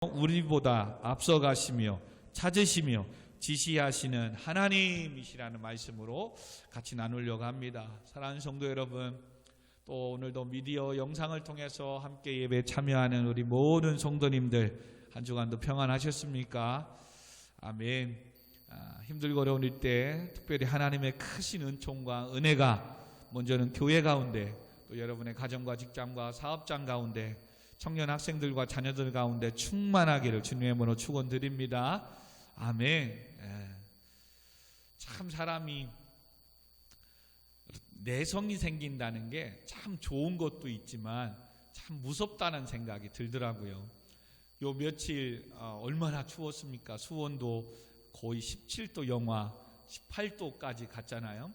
우리보다 앞서가시며 찾으시며 지시하시는 하나님이시라는 말씀으로 같이 나누려고 합니다. 사랑하는 성도 여러분, 또 오늘도 미디어 영상을 통해서 함께 예배에 참여하는 우리 모든 성도님들 한 주간도 평안하셨습니까? 아멘. 힘들고 어려운 때 특별히 하나님의 크신 은총과 은혜가 먼저는 교회 가운데, 또 여러분의 가정과 직장과 사업장 가운데, 청년 학생들과 자녀들 가운데 충만하기를 주님의 이름으로 축원드립니다. 아멘. 참 사람이 내성이 생긴다는 게 참 좋은 것도 있지만 참 무섭다는 생각이 들더라고요. 요 며칠 얼마나 추웠습니까? 수온도 거의 17도 영하 18도까지 갔잖아요.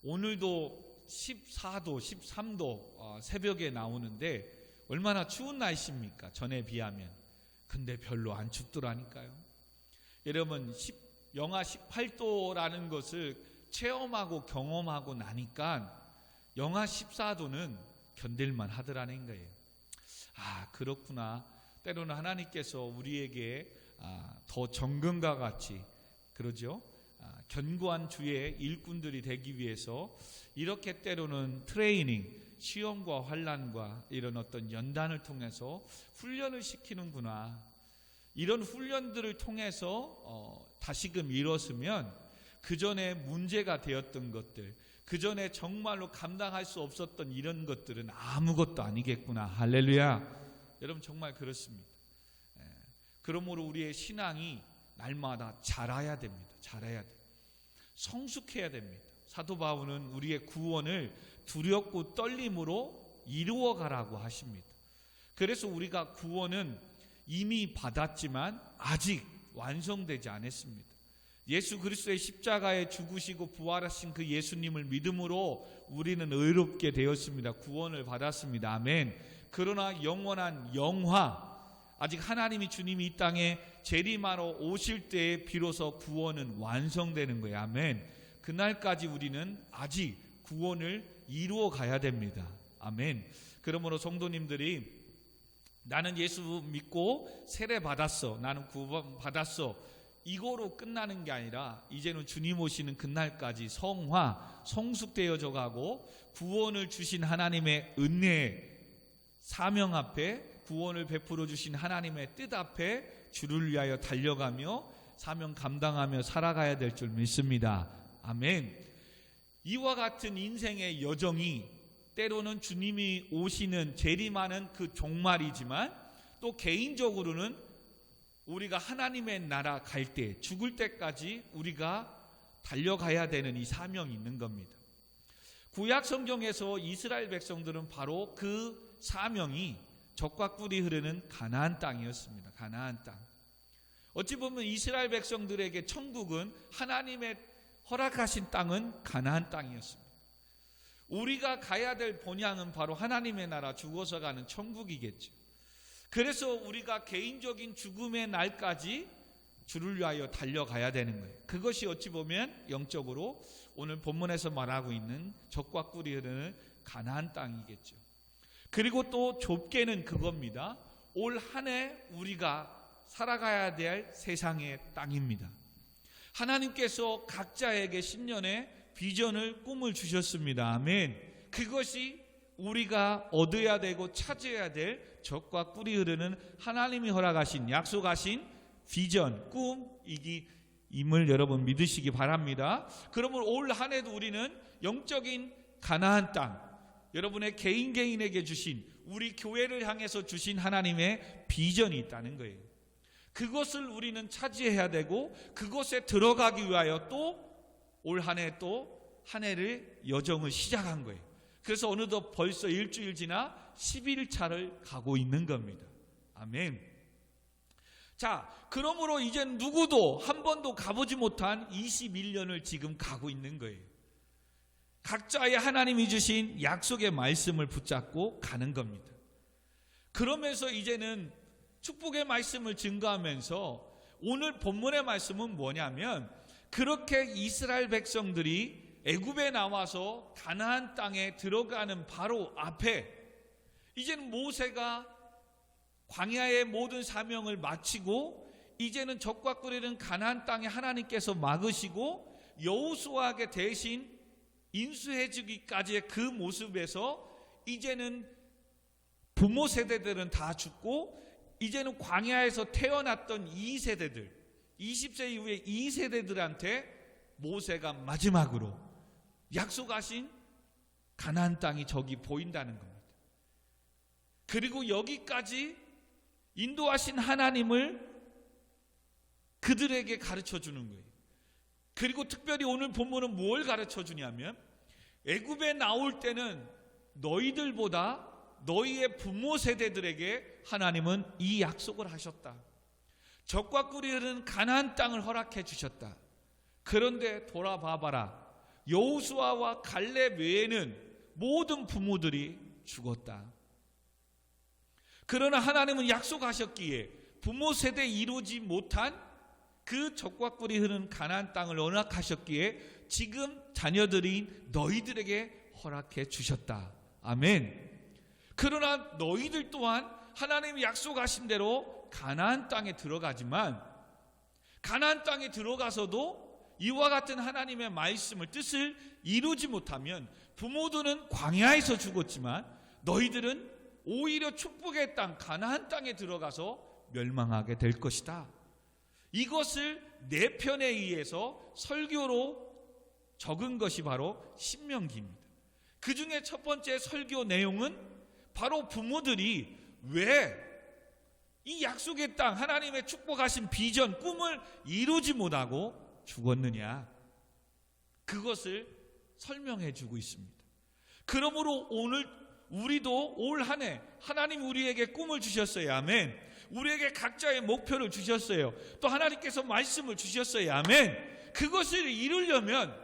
오늘도 14도 13도 새벽에 나오는데 얼마나 추운 날씨입니까? 전에 비하면. 근데 별로 안 춥더라니까요. 여러분, 영하 18도라는 것을 체험하고 경험하고 나니까 영하 14도는 견딜만 하더라는 거예요. 그렇구나. 때로는 하나님께서 우리에게 더 정금과 같이, 그러죠? 견고한 주의 일꾼들이 되기 위해서 이렇게 때로는 트레이닝, 시험과 환난과 이런 어떤 연단을 통해서 훈련을 시키는구나. 이런 훈련들을 통해서 다시금 일었으면 그 전에 문제가 되었던 것들, 그 전에 정말로 감당할 수 없었던 이런 것들은 아무것도 아니겠구나. 할렐루야. 여러분, 정말 그렇습니다. 그러므로 우리의 신앙이 날마다 자라야 됩니다. 자라야 돼요. 성숙해야 됩니다. 사도 바울은 우리의 구원을 두렵고 떨림으로 이루어가라고 하십니다. 그래서 우리가 구원은 이미 받았지만 아직 완성되지 않았습니다. 예수 그리스도의 십자가에 죽으시고 부활하신 그 예수님을 믿음으로 우리는 의롭게 되었습니다. 구원을 받았습니다. 아멘. 그러나 영원한 영화, 아직 하나님이 주님이 이 땅에 재림하러 오실 때에 비로소 구원은 완성되는 거예요. 아멘. 그날까지 우리는 아직 구원을 이루어 가야 됩니다. 아멘. 그러므로 성도님들이 나는 예수 믿고 세례 받았어, 나는 구원 받았어, 이거로 끝나는 게 아니라 이제는 주님 오시는 그날까지 성화, 성숙되어져 가고 구원을 주신 하나님의 은혜, 사명 앞에 구원을 베풀어 주신 하나님의 뜻 앞에 주를 위하여 달려가며 사명 감당하며 살아가야 될 줄 믿습니다. 아멘. 이와 같은 인생의 여정이 때로는 주님이 오시는 재림하는 그 종말이지만 또 개인적으로는 우리가 하나님의 나라 갈 때, 죽을 때까지 우리가 달려가야 되는 이 사명이 있는 겁니다. 구약 성경에서 이스라엘 백성들은 바로 그 사명이 젖과 꿀이 흐르는 가나안 땅이었습니다. 가나안 땅. 어찌 보면 이스라엘 백성들에게 천국은, 하나님의 허락하신 땅은 가나안 땅이었습니다. 우리가 가야 될 본향은 바로 하나님의 나라, 죽어서 가는 천국이겠죠. 그래서 우리가 개인적인 죽음의 날까지 주를 위하여 달려가야 되는 거예요. 그것이 어찌 보면 영적으로 오늘 본문에서 말하고 있는 젖과 꿀이 흐르는 가나안 땅이겠죠. 그리고 또 좁게는 그겁니다. 올 한 해 우리가 살아가야 될 세상의 땅입니다. 하나님께서 각자에게 신년의 비전을, 꿈을 주셨습니다. 아멘. 그것이 우리가 얻어야 되고 찾아야 될 젖과 꿀이 흐르는 하나님이 허락하신, 약속하신 비전, 꿈임을 여러분 믿으시기 바랍니다. 그러면 올 한 해도 우리는 영적인 가나안 땅, 여러분의 개인에게 주신, 우리 교회를 향해서 주신 하나님의 비전이 있다는 거예요. 그것을 우리는 차지해야 되고 그것에 들어가기 위하여 또 올 한 해 또 한 해를 여정을 시작한 거예요. 그래서 어느덧 벌써 일주일 지나 11일차를 가고 있는 겁니다. 아멘. 자, 그러므로 이제 누구도 한 번도 가보지 못한 21년을 지금 가고 있는 거예요. 각자의 하나님이 주신 약속의 말씀을 붙잡고 가는 겁니다. 그러면서 이제는 축복의 말씀을 증거하면서 오늘 본문의 말씀은 뭐냐면, 그렇게 이스라엘 백성들이 애굽에 나와서 가나안 땅에 들어가는 바로 앞에 이제는 모세가 광야의 모든 사명을 마치고 이제는 적과 꿀이는 가나안 땅에 하나님께서 막으시고 여호수아에게 대신 인수해 주기까지의 그 모습에서 이제는 부모 세대들은 다 죽고 이제는 광야에서 태어났던 2세대들 20세 이후에 2세대들한테 모세가 마지막으로 약속하신 가나안 땅이 저기 보인다는 겁니다. 그리고 여기까지 인도하신 하나님을 그들에게 가르쳐 주는 거예요. 그리고 특별히 오늘 본문은 뭘 가르쳐 주냐면 애굽에 나올 때는 너희들보다 너희의 부모 세대들에게 하나님은 이 약속을 하셨다. 적과 꿀이 흐르는 가나안 땅을 허락해 주셨다. 그런데 돌아봐봐라. 여호수아와 갈렙 외에는 모든 부모들이 죽었다. 그러나 하나님은 약속하셨기에 부모 세대에 이루지 못한 그 적과 꿀이 흐르는 가나안 땅을 허락하셨기에 지금 자녀들인 너희들에게 허락해 주셨다. 아멘. 그러나 너희들 또한 하나님이 약속하신 대로 가나안 땅에 들어가지만 가나안 땅에 들어가서도 이와 같은 하나님의 말씀을 뜻을 이루지 못하면 부모들은 광야에서 죽었지만 너희들은 오히려 축복의 땅 가나안 땅에 들어가서 멸망하게 될 것이다. 이것을 네 편에 의해서 설교로 적은 것이 바로 신명기입니다. 그 중에 첫 번째 설교 내용은 바로 부모들이 왜 이 약속의 땅 하나님의 축복하신 비전 꿈을 이루지 못하고 죽었느냐, 그것을 설명해 주고 있습니다. 그러므로 오늘 우리도 올 한 해 하나님 우리에게 꿈을 주셨어요. 아멘. 우리에게 각자의 목표를 주셨어요. 또 하나님께서 말씀을 주셨어요. 아멘. 그것을 이루려면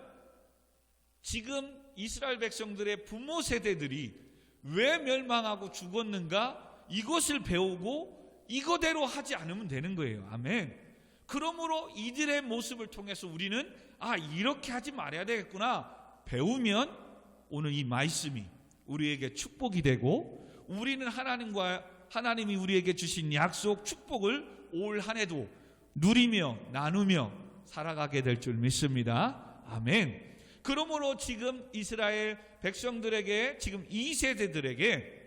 지금 이스라엘 백성들의 부모 세대들이 왜 멸망하고 죽었는가, 이것을 배우고 이거대로 하지 않으면 되는 거예요. 아멘. 그러므로 이들의 모습을 통해서 우리는 이렇게 하지 말아야 되겠구나 배우면 오늘 이 말씀이 우리에게 축복이 되고 우리는 하나님이 우리에게 주신 약속 축복을 올 한 해도 누리며 나누며 살아가게 될 줄 믿습니다. 아멘. 그러므로 지금 이스라엘 백성들에게, 지금 2세대들에게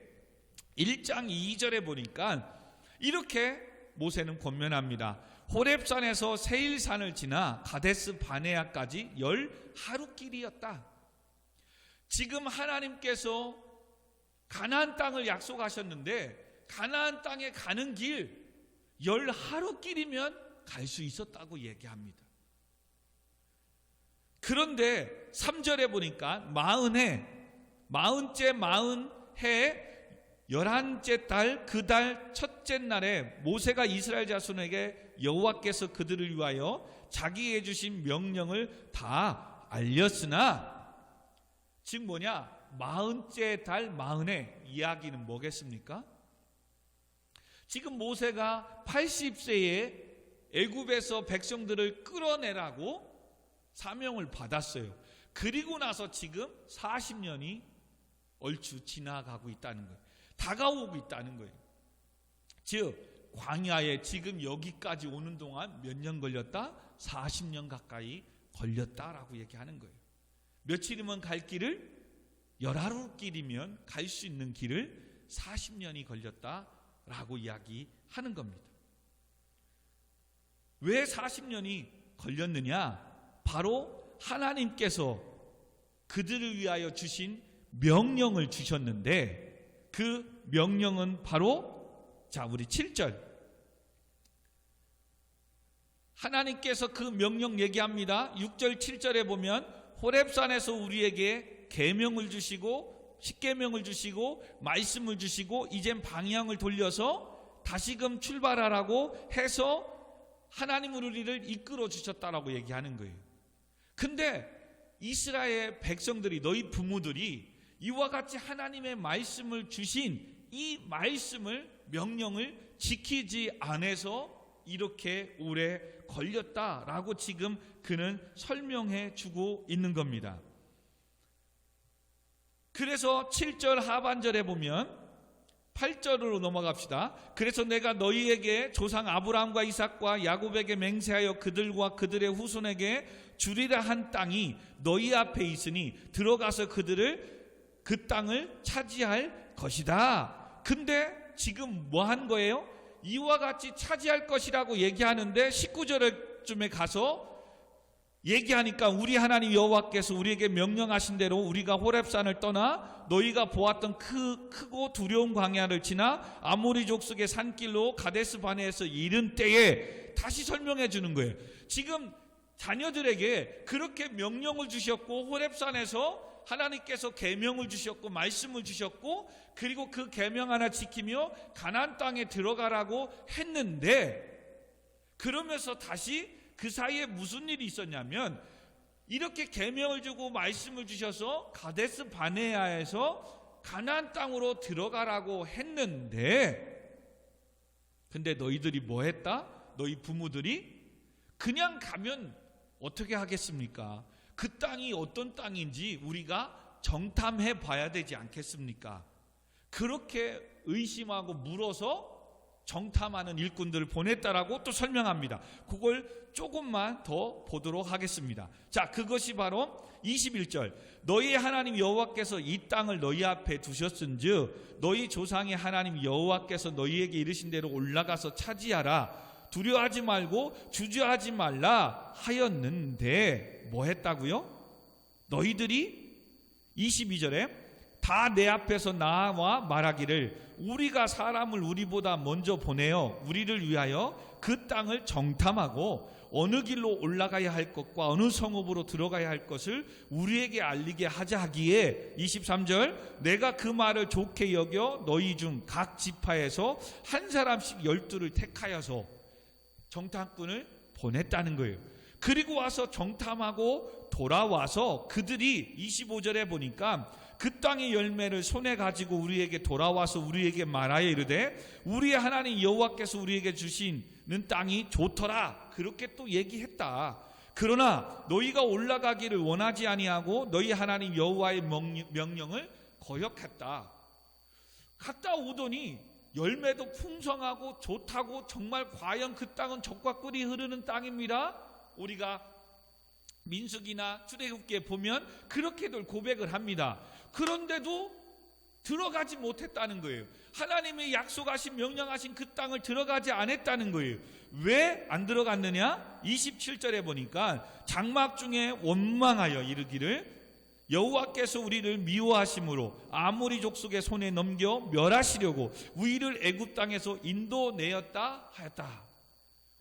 1장 2절에 보니까 이렇게 모세는 권면합니다. 호렙산에서 세일산을 지나 가데스 바네아까지 10하루길이었다. 지금 하나님께서 가나안 땅을 약속하셨는데 가나안 땅에 가는 길 10하루길이면 갈 수 있었다고 얘기합니다. 그런데 3절에 보니까 40째 40해 11째 달 그 달 첫째 날에 모세가 이스라엘 자손에게 여호와께서 그들을 위하여 자기에게 주신 명령을 다 알렸으나, 즉 뭐냐, 40째 달 40해 이야기는 뭐겠습니까? 지금 모세가 80세에 애굽에서 백성들을 끌어내라고 사명을 받았어요. 그리고 나서 지금 40년이 얼추 지나가고 있다는 거예요. 다가오고 있다는 거예요. 즉 광야에 지금 여기까지 오는 동안 몇 년 걸렸다? 40년 가까이 걸렸다라고 얘기하는 거예요. 며칠이면 갈 길을 10하루길이면 갈 수 있는 길을 40년이 걸렸다라고 이야기하는 겁니다. 왜 40년이 걸렸느냐? 바로 하나님께서 그들을 위하여 주신 명령을 주셨는데 그 명령은 바로 우리 7절 하나님께서 그 명령 얘기합니다. 6절 7절에 보면 호렙산에서 우리에게 계명을 주시고 십계명을 주시고 말씀을 주시고 이젠 방향을 돌려서 다시금 출발하라고 해서 하나님은 우리를 이끌어 주셨다라고 얘기하는 거예요. 근데 이스라엘 백성들이, 너희 부모들이 이와 같이 하나님의 말씀을 주신 이 말씀을, 명령을 지키지 않아서 이렇게 오래 걸렸다라고 지금 그는 설명해 주고 있는 겁니다. 그래서 7절 하반절에 보면 8절으로 넘어갑시다. 그래서 내가 너희에게 조상 아브라함과 이삭과 야곱에게 맹세하여 그들과 그들의 후손에게 주리라 한 땅이 너희 앞에 있으니 들어가서 그 땅을 차지할 것이다. 근데 지금 뭐 한 거예요? 이와 같이 차지할 것이라고 얘기하는데 19절쯤에 가서 얘기하니까 우리 하나님 여호와께서 우리에게 명령하신 대로 우리가 호렙산을 떠나 너희가 보았던 크고 두려운 광야를 지나 아모리 족속의 산길로 가데스 바네에서 이른 때에 다시 설명해 주는 거예요. 지금 자녀들에게 그렇게 명령을 주셨고 호렙산에서 하나님께서 계명을 주셨고 말씀을 주셨고 그리고 그 계명 하나 지키며 가나안 땅에 들어가라고 했는데 그러면서 다시 그 사이에 무슨 일이 있었냐면 이렇게 계명을 주고 말씀을 주셔서 가데스 바네아에서 가나안 땅으로 들어가라고 했는데 근데 너희들이 뭐 했다? 너희 부모들이 그냥 가면 어떻게 하겠습니까? 그 땅이 어떤 땅인지 우리가 정탐해 봐야 되지 않겠습니까? 그렇게 의심하고 물어서 정탐하는 일꾼들을 보냈다라고 또 설명합니다. 그걸 조금만 더 보도록 하겠습니다. 자, 그것이 바로 21절. 너희 하나님 여호와께서 이 땅을 너희 앞에 두셨은즉 너희 조상의 하나님 여호와께서 너희에게 이르신 대로 올라가서 차지하라. 두려워하지 말고 주저하지 말라 하였는데 뭐 했다고요? 너희들이 22절에 다 내 앞에서 나와 말하기를 우리가 사람을 우리보다 먼저 보내어 우리를 위하여 그 땅을 정탐하고 어느 길로 올라가야 할 것과 어느 성읍으로 들어가야 할 것을 우리에게 알리게 하자 하기에 23절 내가 그 말을 좋게 여겨 너희 중 각 지파에서 한 사람씩 12를 택하여서 정탐꾼을 보냈다는 거예요. 그리고 와서 정탐하고 돌아와서 그들이 25절에 보니까 그 땅의 열매를 손에 가지고 우리에게 돌아와서 우리에게 말하여 이르되 우리의 하나님 여호와께서 우리에게 주시는 땅이 좋더라. 그렇게 또 얘기했다. 그러나 너희가 올라가기를 원하지 아니하고 너희 하나님 여호와의 명령을 거역했다. 갔다 오더니 열매도 풍성하고 좋다고 정말 과연 그 땅은 젖과 꿀이 흐르는 땅입니다. 우리가 민수기나 출애굽기에 보면 그렇게들 고백을 합니다. 그런데도 들어가지 못했다는 거예요. 하나님의 약속하신 명령하신 그 땅을 들어가지 않았다는 거예요. 왜 안 들어갔느냐? 27절에 보니까 장막 중에 원망하여 이르기를 여호와께서 우리를 미워하심으로 아모리 족속의 손에 넘겨 멸하시려고 우리를 애굽 땅에서 인도내었다 하였다.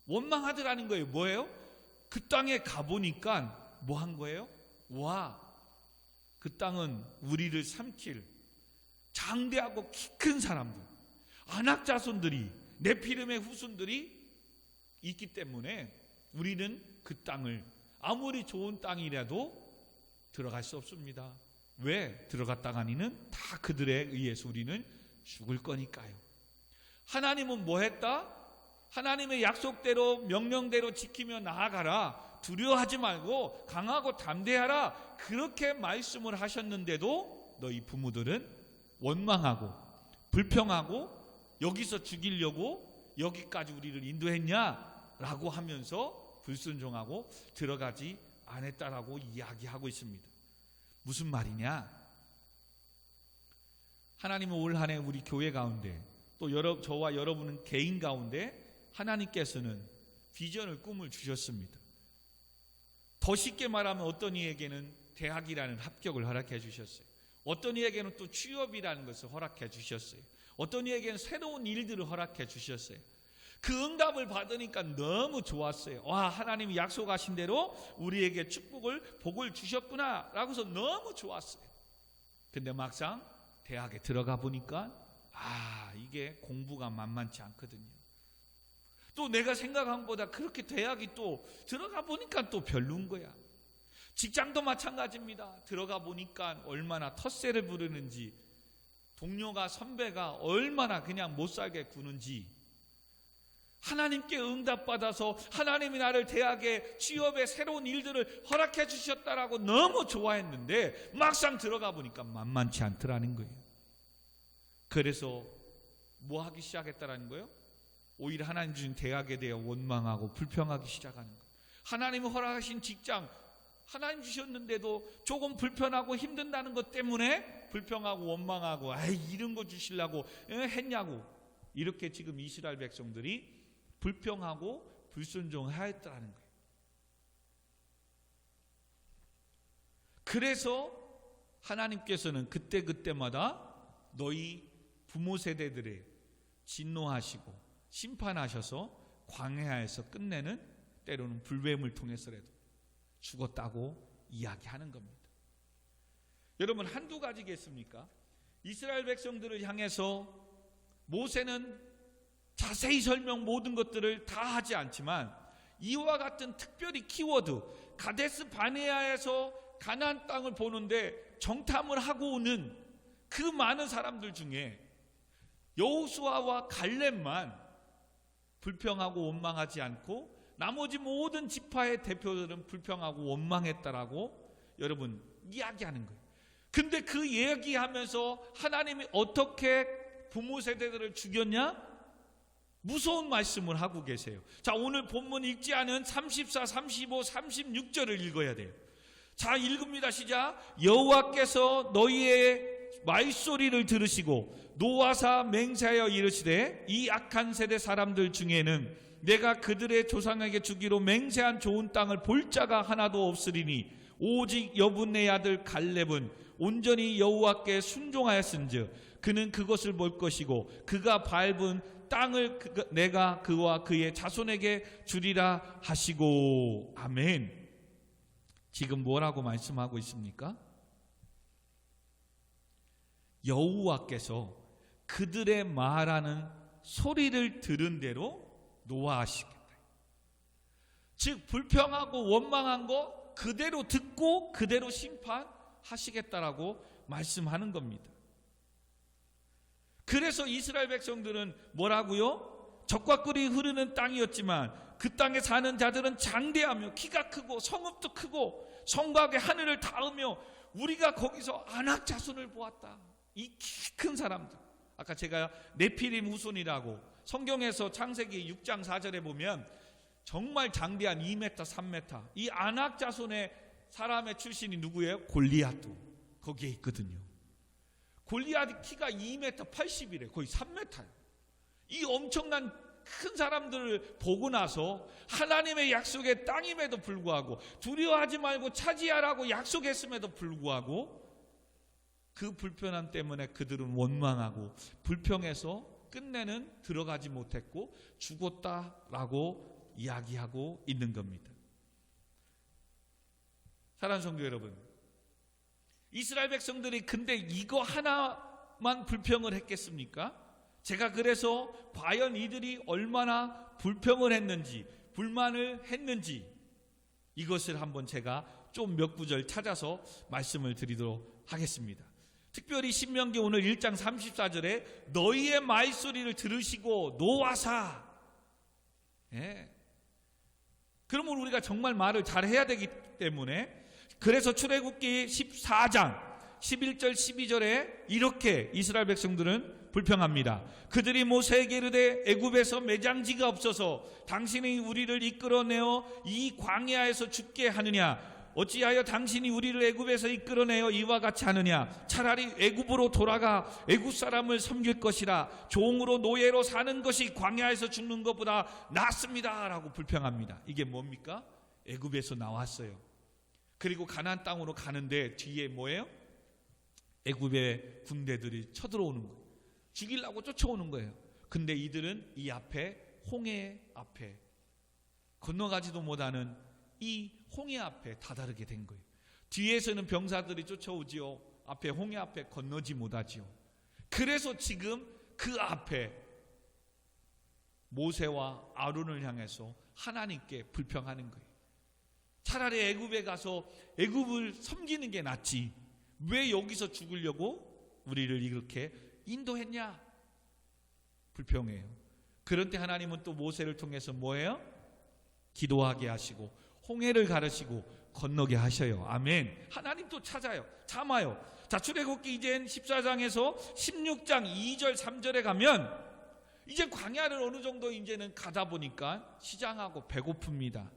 원망하더라는 거예요. 뭐예요? 그 땅에 가보니까 뭐 한 거예요? 와, 그 땅은 우리를 삼킬 장대하고 키 큰 사람들, 아낙 자손들이 네피림의 후손들이 있기 때문에 우리는 그 땅을 아무리 좋은 땅이라도 들어갈 수 없습니다. 왜? 들어갔다가니는 다 그들에 의해서 우리는 죽을 거니까요. 하나님은 뭐 했다? 하나님의 약속대로 명령대로 지키며 나아가라. 두려워하지 말고 강하고 담대하라. 그렇게 말씀을 하셨는데도 너희 부모들은 원망하고 불평하고 여기서 죽이려고 여기까지 우리를 인도했냐라고 하면서 불순종하고 들어가지 않았다라고 이야기하고 있습니다. 무슨 말이냐? 하나님은 올 한 해 우리 교회 가운데 또 저와 여러분은 개인 가운데 하나님께서는 비전을 꿈을 주셨습니다. 더 쉽게 말하면 어떤 이에게는 대학이라는 합격을 허락해 주셨어요. 어떤 이에게는 또 취업이라는 것을 허락해 주셨어요. 어떤 이에게는 새로운 일들을 허락해 주셨어요. 그 응답을 받으니까 너무 좋았어요. 와, 하나님이 약속하신 대로 우리에게 축복을 복을 주셨구나 라고서 너무 좋았어요. 근데 막상 대학에 들어가 보니까 이게 공부가 만만치 않거든요. 또 내가 생각한 것보다 그렇게 대학이 또 들어가 보니까 또 별로인 거야. 직장도 마찬가지입니다. 들어가 보니까 얼마나 텃세를 부르는지, 동료가 선배가 얼마나 그냥 못살게 구는지, 하나님께 응답받아서 하나님이 나를 대학에 취업에 새로운 일들을 허락해 주셨다라고 너무 좋아했는데 막상 들어가 보니까 만만치 않더라는 거예요. 그래서 뭐 하기 시작했다라는 거예요? 오히려 하나님 주신 대학에 대해 원망하고 불평하기 시작하는 거예요. 하나님이 허락하신 직장 하나님 주셨는데도 조금 불편하고 힘든다는 것 때문에 불평하고 원망하고 이런 거 주시려고 했냐고, 이렇게 지금 이스라엘 백성들이 불평하고 불순종하였다는 거예요. 그래서 하나님께서는 그때마다 너희 부모 세대들의 진노하시고 심판하셔서 광야에서 끝내는, 때로는 불뱀을 통해서라도 죽었다고 이야기하는 겁니다. 여러분, 한두 가지겠습니까? 이스라엘 백성들을 향해서 모세는 자세히 설명 모든 것들을 다 하지 않지만 이와 같은 특별히 키워드, 가데스 바네아에서 가나안 땅을 보는데 정탐을 하고 오는 그 많은 사람들 중에 여호수아와 갈렙만 불평하고 원망하지 않고 나머지 모든 지파의 대표들은 불평하고 원망했다라고 여러분 이야기하는 거예요. 근데 그 이야기하면서 하나님이 어떻게 부모 세대들을 죽였냐? 무서운 말씀을 하고 계세요. 자, 오늘 본문 읽지 않은 34, 35, 36절을 읽어야 돼요. 자, 읽습니다. 시작. 여호와께서 너희의 말소리를 들으시고 노하사 맹세하여 이르시되 이 악한 세대 사람들 중에는 내가 그들의 조상에게 주기로 맹세한 좋은 땅을 볼 자가 하나도 없으리니 오직 여분의 아들 갈렙은 온전히 여호와께 순종하였은즉 그는 그것을 볼 것이고 그가 밟은 땅을 내가 그와 그의 자손에게 주리라 하시고. 아멘. 지금 뭐라고 말씀하고 있습니까? 여호와께서 그들의 말하는 소리를 들은 대로 노하시겠다. 즉 불평하고 원망한 거 그대로 듣고 그대로 심판하시겠다라고 말씀하는 겁니다. 그래서 이스라엘 백성들은 뭐라고요? 적과 꿀이 흐르는 땅이었지만 그 땅에 사는 자들은 장대하며 키가 크고 성읍도 크고 성곽의 하늘을 닿으며 우리가 거기서 아낙 자손을 보았다. 이 키 큰 사람들, 아까 제가 네피림 후손이라고 성경에서 창세기 6장 4절에 보면 정말 장대한 2m, 3m 이 아낙 자손의 사람의 출신이 누구예요? 골리앗도 거기에 있거든요. 골리앗이 키가 2m 80이래. 거의 3m예요. 이 엄청난 큰 사람들을 보고 나서 하나님의 약속의 땅임에도 불구하고 두려워하지 말고 차지하라고 약속했음에도 불구하고 그 불편함 때문에 그들은 원망하고 불평해서 끝내는 들어가지 못했고 죽었다라고 이야기하고 있는 겁니다. 사랑하는 성도 여러분, 이스라엘 백성들이 근데 이거 하나만 불평을 했겠습니까? 제가 그래서 과연 이들이 얼마나 불평을 했는지 불만을 했는지 이것을 한번 제가 좀 몇 구절 찾아서 말씀을 드리도록 하겠습니다. 특별히 신명기 오늘 1장 34절에 너희의 말소리를 들으시고 노하사. 그러면 우리가 정말 말을 잘해야 되기 때문에 그래서 출애굽기 14장 11절 12절에 이렇게 이스라엘 백성들은 불평합니다. 그들이 모세에게 이르되 애굽에서 매장지가 없어서 당신이 우리를 이끌어내어 이 광야에서 죽게 하느냐? 어찌하여 당신이 우리를 애굽에서 이끌어내어 이와 같이 하느냐? 차라리 애굽으로 돌아가 애굽 사람을 섬길 것이라. 종으로 노예로 사는 것이 광야에서 죽는 것보다 낫습니다 라고 불평합니다. 이게 뭡니까? 애굽에서 나왔어요. 그리고 가나안 땅으로 가는데 뒤에 뭐예요? 애굽의 군대들이 쳐들어오는 거예요. 죽이려고 쫓아오는 거예요. 근데 이들은 이 앞에 홍해 앞에 건너가지도 못하는 이 홍해 앞에 다다르게 된 거예요. 뒤에서는 병사들이 쫓아오지요. 앞에 홍해 앞에 건너지 못하지요. 그래서 지금 그 앞에 모세와 아론을 향해서 하나님께 불평하는 거예요. 차라리 애굽에 가서 애굽을 섬기는 게 낫지 왜 여기서 죽으려고 우리를 이렇게 인도했냐? 불평해요. 그런 때 하나님은 또 모세를 통해서 뭐예요? 기도하게 하시고 홍해를 가르시고 건너게 하셔요. 아멘. 하나님 또 찾아요. 참아요. 자, 출애굽기 이젠 14장에서 16장 2절 3절에 가면 이제 광야를 어느 정도 이제는 가다 보니까 시장하고 배고픕니다.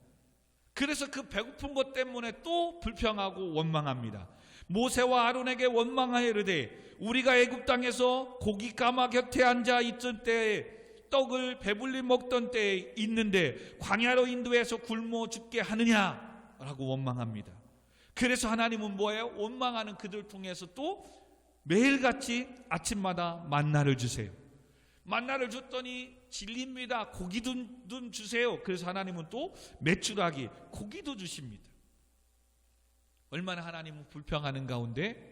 그래서 그 배고픈 것 때문에 또 불평하고 원망합니다. 모세와 아론에게 원망하여 이르되 우리가 애굽 땅에서 고기 가마 곁에 앉아 있던 때에 떡을 배불리 먹던 때에 있는데 광야로 인도해서 굶어 죽게 하느냐라고 원망합니다. 그래서 하나님은 뭐예요? 원망하는 그들 통해서 또 매일같이 아침마다 만나를 주세요. 만나를 줬더니 질립니다. 고기도 좀 주세요. 그래서 하나님은 또 메추라기 고기도 주십니다. 얼마나 하나님은 불평하는 가운데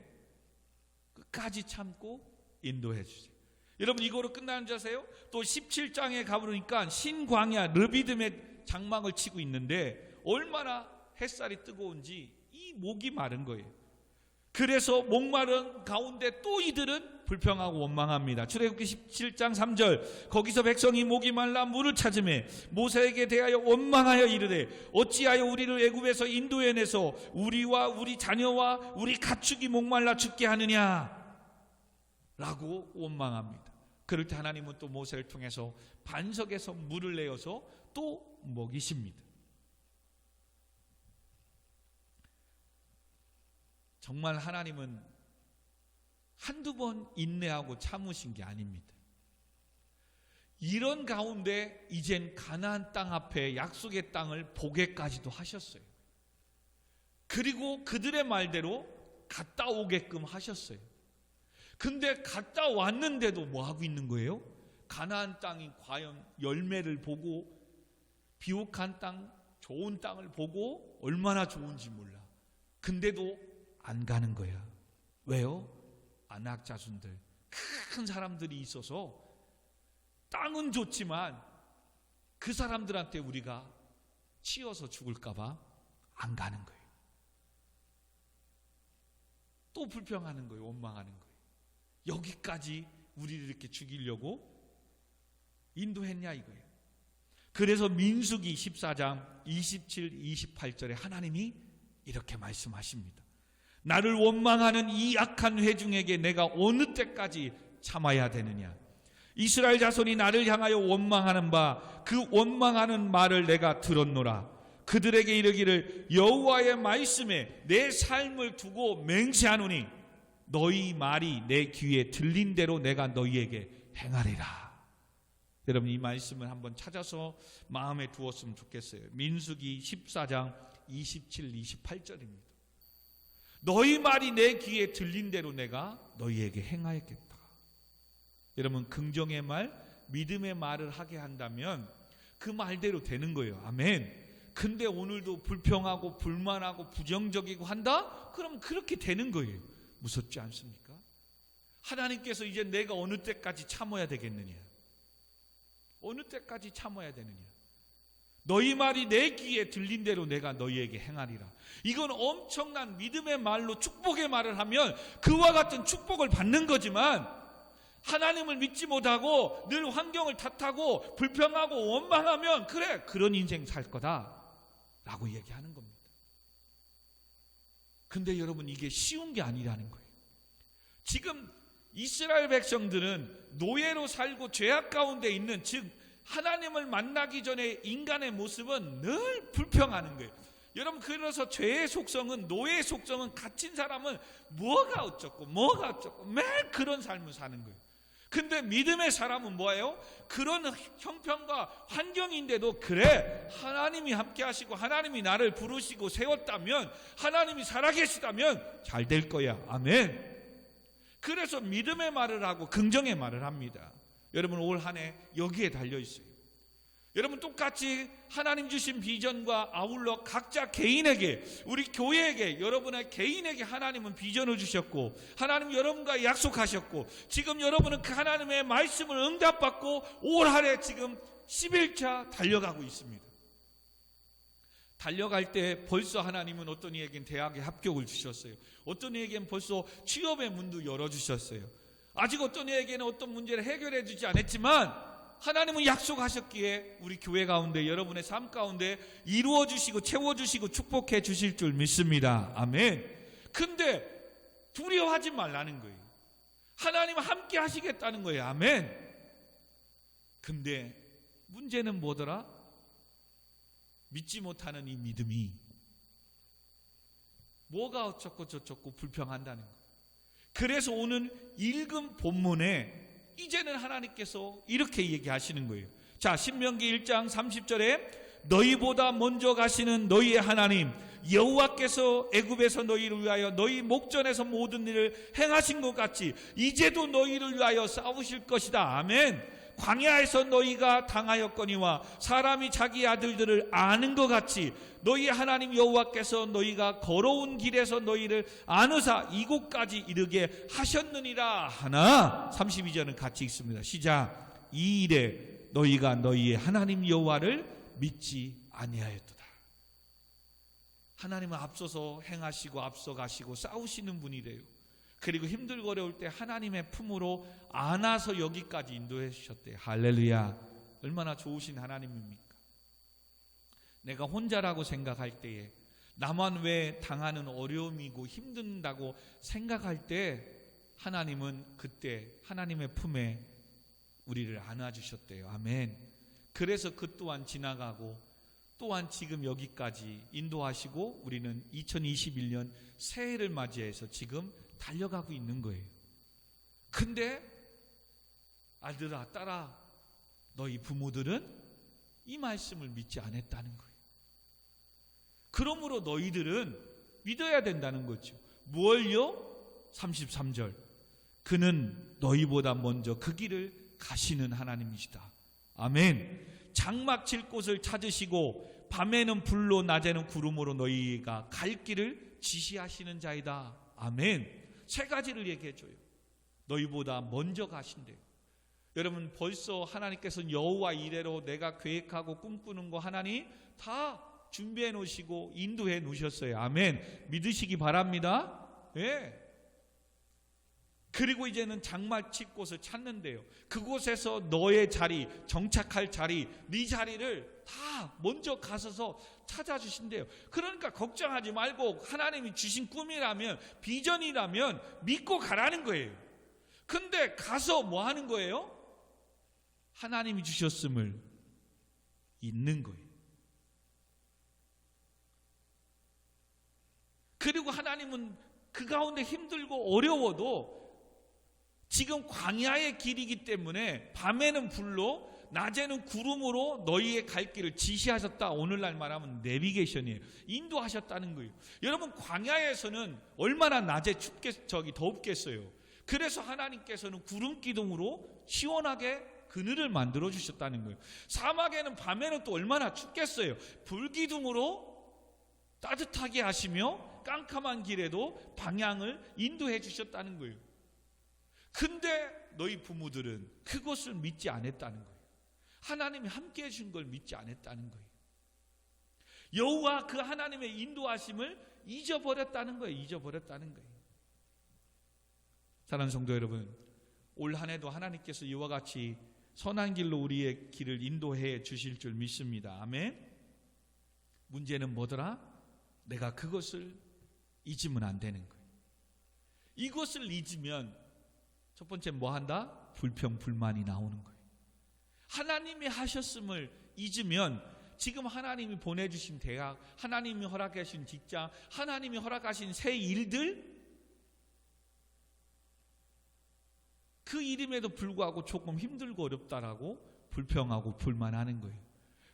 끝까지 참고 인도해 주세요. 여러분 이거로 끝나는 줄 아세요? 또 17장에 가보니까 신광야 르비딤의 장막을 치고 있는데 얼마나 햇살이 뜨거운지 이 목이 마른 거예요. 그래서 목마른 가운데 또 이들은 불평하고 원망합니다. 출애굽기 17장 3절 거기서 백성이 목이 말라 물을 찾으매 모세에게 대하여 원망하여 이르되 어찌하여 우리를 애굽에서 인도해내서 우리와 우리 자녀와 우리 가축이 목말라 죽게 하느냐 라고 원망합니다. 그럴 때 하나님은 또 모세를 통해서 반석에서 물을 내어서 또 먹이십니다. 정말 하나님은 한두 번 인내하고 참으신 게 아닙니다. 이런 가운데 이젠 가나안 땅 앞에 약속의 땅을 보게까지도 하셨어요. 그리고 그들의 말대로 갔다 오게끔 하셨어요. 근데 갔다 왔는데도 뭐 하고 있는 거예요? 가나안 땅이 과연 열매를 보고 비옥한 땅, 좋은 땅을 보고 얼마나 좋은지 몰라. 근데도 안 가는 거야. 왜요? 아낙 자손들, 큰 사람들이 있어서 땅은 좋지만 그 사람들한테 우리가 치여서 죽을까 봐 안 가는 거예요. 또 불평하는 거예요. 원망하는 거예요. 여기까지 우리를 이렇게 죽이려고 인도했냐 이거예요. 그래서 민수기 14장 27, 28절에 하나님이 이렇게 말씀하십니다. 나를 원망하는 이 악한 회중에게 내가 어느 때까지 참아야 되느냐. 이스라엘 자손이 나를 향하여 원망하는 바 그 원망하는 말을 내가 들었노라. 그들에게 이르기를 여호와의 말씀에 내 삶을 두고 맹세하노니 너희 말이 내 귀에 들린 대로 내가 너희에게 행하리라. 여러분 이 말씀을 한번 찾아서 마음에 두었으면 좋겠어요. 민수기 14장 27, 28절입니다. 너희 말이 내 귀에 들린 대로 내가 너희에게 행하였겠다. 여러분 긍정의 말, 믿음의 말을 하게 한다면 그 말대로 되는 거예요. 아멘. 근데 오늘도 불평하고 불만하고 부정적이고 한다? 그럼 그렇게 되는 거예요. 무섭지 않습니까? 하나님께서 이제 내가 어느 때까지 참아야 되겠느냐? 어느 때까지 참아야 되느냐? 너희 말이 내 귀에 들린 대로 내가 너희에게 행하리라. 이건 엄청난 믿음의 말로 축복의 말을 하면 그와 같은 축복을 받는 거지만 하나님을 믿지 못하고 늘 환경을 탓하고 불평하고 원망하면 그래 그런 인생 살 거다 라고 얘기하는 겁니다. 근데 여러분 이게 쉬운 게 아니라는 거예요. 지금 이스라엘 백성들은 노예로 살고 죄악 가운데 있는, 즉 하나님을 만나기 전에 인간의 모습은 늘 불평하는 거예요. 여러분 그래서 죄의 속성은, 노예의 속성은 갇힌 사람은 뭐가 어쩌고 매일 그런 삶을 사는 거예요. 근데 믿음의 사람은 뭐예요? 그런 형편과 환경인데도 그래 하나님이 함께 하시고 하나님이 나를 부르시고 세웠다면, 하나님이 살아계시다면 잘 될 거야. 아멘. 그래서 믿음의 말을 하고 긍정의 말을 합니다. 여러분 올 한 해 여기에 달려있어요. 여러분 똑같이 하나님 주신 비전과 아울러 각자 개인에게, 우리 교회에게, 여러분의 개인에게 하나님은 비전을 주셨고 하나님 여러분과 약속하셨고 지금 여러분은 그 하나님의 말씀을 응답받고 올 한 해 지금 11차 달려가고 있습니다. 달려갈 때 벌써 하나님은 어떤 이에겐 대학에 합격을 주셨어요. 어떤 이에겐 벌써 취업의 문도 열어주셨어요. 아직 어떤 이에게는 어떤 문제를 해결해 주지 않았지만 하나님은 약속하셨기에 우리 교회 가운데, 여러분의 삶 가운데 이루어주시고 채워주시고 축복해 주실 줄 믿습니다. 아멘. 근데 두려워하지 말라는 거예요. 하나님은 함께 하시겠다는 거예요. 아멘. 근데 문제는 뭐더라? 믿지 못하는 이 믿음이 뭐가 어쩌고 저쩌고 불평한다는 거. 그래서 오늘 읽은 본문에 이제는 하나님께서 이렇게 얘기하시는 거예요. 자, 신명기 1장 30절에 너희보다 먼저 가시는 너희의 하나님 여호와께서 애굽에서 너희를 위하여 너희 목전에서 모든 일을 행하신 것 같이 이제도 너희를 위하여 싸우실 것이다. 아멘. 광야에서 너희가 당하였거니와 사람이 자기 아들들을 아는 것 같이 너희 하나님 여호와께서 너희가 걸어온 길에서 너희를 안으사 이곳까지 이르게 하셨느니라 하나 32절은 같이 읽습니다. 시작. 이 일에 너희가 너희의 하나님 여호와를 믿지 아니하였도다. 하나님은 앞서서 행하시고 앞서 가시고 싸우시는 분이래요. 그리고 힘들고 어려울 때 하나님의 품으로 안아서 여기까지 인도해 주셨대요. 할렐루야. 얼마나 좋으신 하나님입니까? 내가 혼자라고 생각할 때에 나만 왜 당하는 어려움이고 힘든다고 생각할 때 하나님은 그때 하나님의 품에 우리를 안아주셨대요. 아멘. 그래서 그 또한 지나가고 또한 지금 여기까지 인도하시고 우리는 2021년 새해를 맞이해서 지금 달려가고 있는 거예요. 근데 아들아 딸아 너희 부모들은 이 말씀을 믿지 않았다는 거예요. 그러므로 너희들은 믿어야 된다는 거죠. 뭘요? 33절 그는 너희보다 먼저 그 길을 가시는 하나님이시다. 아멘. 장막 칠 곳을 찾으시고 밤에는 불로 낮에는 구름으로 너희가 갈 길을 지시하시는 자이다. 아멘. 세 가지를 얘기해줘요. 너희보다 먼저 가신대요. 여러분 벌써 하나님께서는 여호와 이래로 내가 계획하고 꿈꾸는 거 하나님 다 준비해 놓으시고 인도해 놓으셨어요. 아멘. 믿으시기 바랍니다. 예. 그리고 이제는 장막 칠 곳을 찾는데요. 그곳에서 너의 자리, 정착할 자리, 네 자리를 다 먼저 가서서 찾아주신대요. 그러니까 걱정하지 말고 하나님이 주신 꿈이라면 비전이라면 믿고 가라는 거예요. 근데 가서 뭐 하는 거예요? 하나님이 주셨음을 잊는 거예요. 그리고 하나님은 그 가운데 힘들고 어려워도 지금 광야의 길이기 때문에 밤에는 불로 낮에는 구름으로 너희의 갈 길을 지시하셨다. 오늘날 말하면 내비게이션이에요. 인도하셨다는 거예요. 여러분 광야에서는 얼마나 낮에 덥겠어요. 그래서 하나님께서는 구름 기둥으로 시원하게 그늘을 만들어 주셨다는 거예요. 사막에는 밤에는 또 얼마나 춥겠어요. 불기둥으로 따뜻하게 하시며 깜깜한 길에도 방향을 인도해 주셨다는 거예요. 근데 너희 부모들은 그것을 믿지 않았다는 거예요. 하나님이 함께 해준 걸 믿지 않았다는 거예요. 여호와 그 하나님의 인도하심을 잊어버렸다는 거예요. 잊어버렸다는 거예요. 사랑하는 성도 여러분, 올 한 해도 하나님께서 이와 같이 선한 길로 우리의 길을 인도해 주실 줄 믿습니다. 아멘. 문제는 뭐더라? 내가 그것을 잊으면 안 되는 거예요. 이것을 잊으면 첫 번째 뭐 한다? 불평, 불만이 나오는 거예요. 하나님이 하셨음을 잊으면 지금 하나님이 보내주신 대학, 하나님이 허락하신 직장, 하나님이 허락하신 새 일들, 그 일임에도 불구하고 조금 힘들고 어렵다라고 불평하고 불만하는 거예요.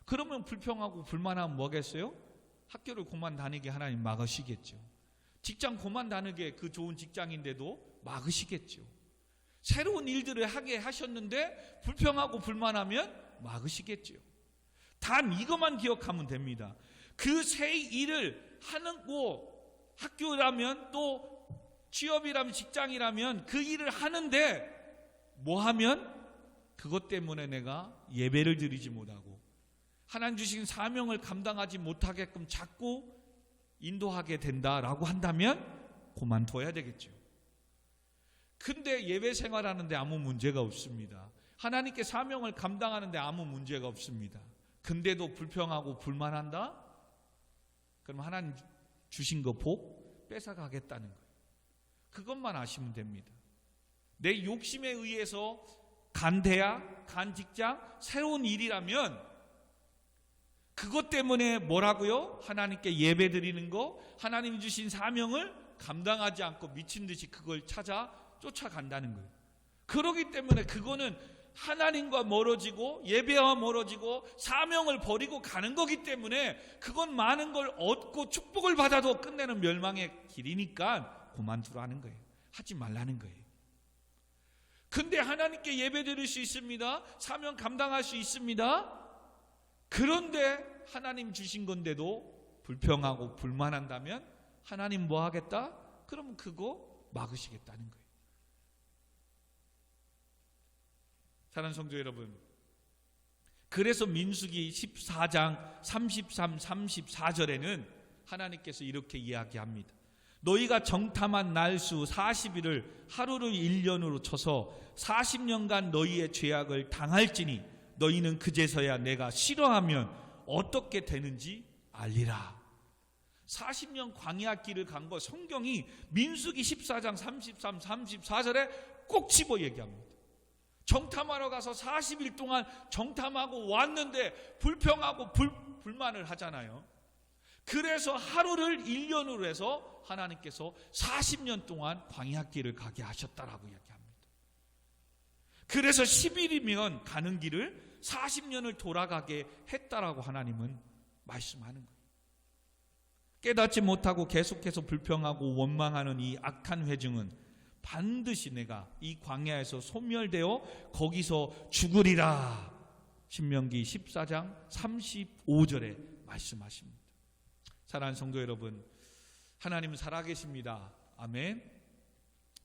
그러면 불평하고 불만하면 뭐겠어요? 학교를 그만 다니게 하나님 막으시겠죠. 직장 그만 다니게 그 좋은 직장인데도 막으시겠죠. 새로운 일들을 하게 하셨는데 불평하고 불만하면 막으시겠죠. 단 이것만 기억하면 됩니다. 그 새 일을 하는 거, 학교라면 또 취업이라면 직장이라면 그 일을 하는데 뭐 하면 그것 때문에 내가 예배를 드리지 못하고 하나님 주신 사명을 감당하지 못하게끔 자꾸 인도하게 된다라고 한다면 그만둬야 되겠죠. 근데 예배 생활하는데 아무 문제가 없습니다. 하나님께 사명을 감당하는데 아무 문제가 없습니다. 근데도 불평하고 불만한다? 그럼 하나님 주신 거 복 뺏어가겠다는 거예요. 그것만 아시면 됩니다. 내 욕심에 의해서 간 대학, 간 직장, 새로운 일이라면 그것 때문에 뭐라고요? 하나님께 예배 드리는 거, 하나님이 주신 사명을 감당하지 않고 미친 듯이 그걸 찾아 쫓아간다는 거예요. 그러기 때문에 그거는 하나님과 멀어지고 예배와 멀어지고 사명을 버리고 가는 거기 때문에 그건 많은 걸 얻고 축복을 받아도 끝내는 멸망의 길이니까 그만두라는 거예요. 하지 말라는 거예요. 근데 하나님께 예배 드릴 수 있습니다. 사명 감당할 수 있습니다. 그런데 하나님 주신 건데도 불평하고 불만한다면 하나님 뭐 하겠다? 그러면 그거 막으시겠다는 거예요. 사랑하는 성도 여러분, 그래서 민수기 14장 33, 34절에는 하나님께서 이렇게 이야기합니다. 너희가 정탐한 날수 40일을 하루를 1년으로 쳐서 40년간 너희의 죄악을 당할지니 너희는 그제서야 내가 싫어하면 어떻게 되는지 알리라. 40년 광야 길을 간 거 성경이 민수기 14장 33, 34절에 꼭 집어 얘기합니다. 정탐하러 가서 40일 동안 정탐하고 왔는데 불평하고 불만을 하잖아요. 그래서 하루를 1년으로 해서 하나님께서 40년 동안 광야길을 가게 하셨다라고 이야기합니다. 그래서 10일이면 가는 길을 40년을 돌아가게 했다라고 하나님은 말씀하는 거예요. 깨닫지 못하고 계속해서 불평하고 원망하는 이 악한 회중은 반드시 내가 이 광야에서 소멸되어 거기서 죽으리라. 신명기 14장 35절에 말씀하십니다. 사랑하는 성도 여러분, 하나님은 살아계십니다. 아멘.